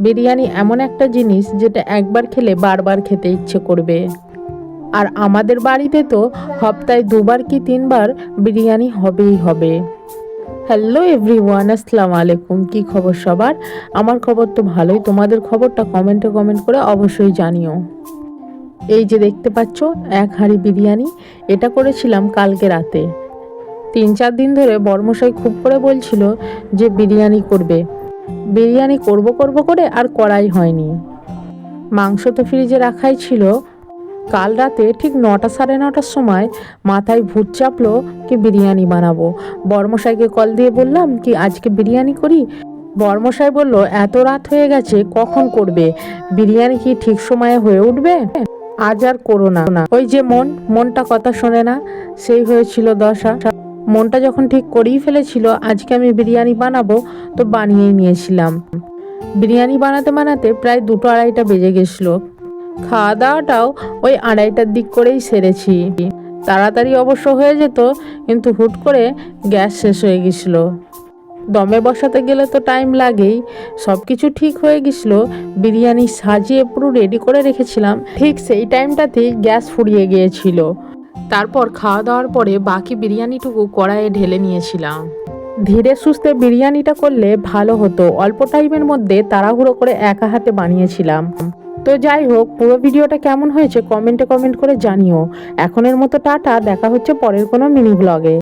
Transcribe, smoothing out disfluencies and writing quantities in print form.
বিরিয়ানি এমন একটা জিনিস যেটা একবার খেলে বারবার খেতে ইচ্ছে করবে। আর আমাদের বাড়িতে তো সপ্তাহে 2বার কি 3বার বিরিয়ানি হবেই হবে। হ্যালো এভরিওয়ান, আসসালামু আলাইকুম। কি খবর সবার? আমার খবর তো ভালোই। তোমাদের খবরটা কমেন্ট করে অবশ্যই জানিও। এই যে দেখতে পাচ্ছ, 1 হাঁড়ি বিরিয়ানি। এটা করেছিলাম কালকে রাতে। 3-4 দিন ধরে বড়মশাই খুব করে বলছিল যে বিরিয়ানি করবে। বিরিয়ানি করব করে আর করাই হয়নি। মাংস তো ফ্রিজে রাখাই ছিল। কাল রাতে ঠিক 9টা সাড়ে 9টার সময় মাথায় ভূত চাপলো কি বিরিয়ানি বানাবো। বড়মশাইকে কল দিয়ে বললাম কি আজকে বিরিয়ানি করি। বড়মশাই বলল এত রাত হয়ে গেছে, কখন করবে? বিরিয়ানি কি ঠিক সময়ে হয়ে উঠবে? আজ আর করো না। ওই যে মনটা কথা শোনে না, সেই হয়েছিল দশা। মনটা যখন ঠিক করেই ফেলেছিল আজকে আমি বিরিয়ানি বানাবো, তো বানিয়েই নিয়েছিলাম। বিরিয়ানি বানাতে প্রায় 2টো-2:30টা বেজে গেছিলো। খাওয়া দাওয়াটাও ওই 2:30টার দিক করেই সেরেছি। তাড়াতাড়ি অবশ্য হয়ে যেত, কিন্তু হুট করে গ্যাস শেষ হয়ে গেছিলো। দমে বসাতে গেলে তো টাইম লাগেই। সব কিছু ঠিক হয়ে গেছিলো, বিরিয়ানি সাজিয়ে পুরো রেডি করে রেখেছিলাম। ঠিক সেই টাইমটাতেই গ্যাস ফুরিয়ে গিয়েছিল। তারপর খাওয়া দাওয়ার পরে বাকি বিরিয়ানিটুকু কড়াইয়ে ঢেলে নিয়েছিলাম। ধীরে সুস্থে বিরিয়ানিটা করলে ভালো হতো। অল্প টাইমের মধ্যে তাড়াহুড়ো করে একা হাতে বানিয়েছিলাম। তো যাই হোক, পুরো ভিডিওটা কেমন হয়েছে কমেন্ট করে জানিও। এখনের মতো টাটা, দেখা হচ্ছে পরের কোনো মিনি ব্লগে।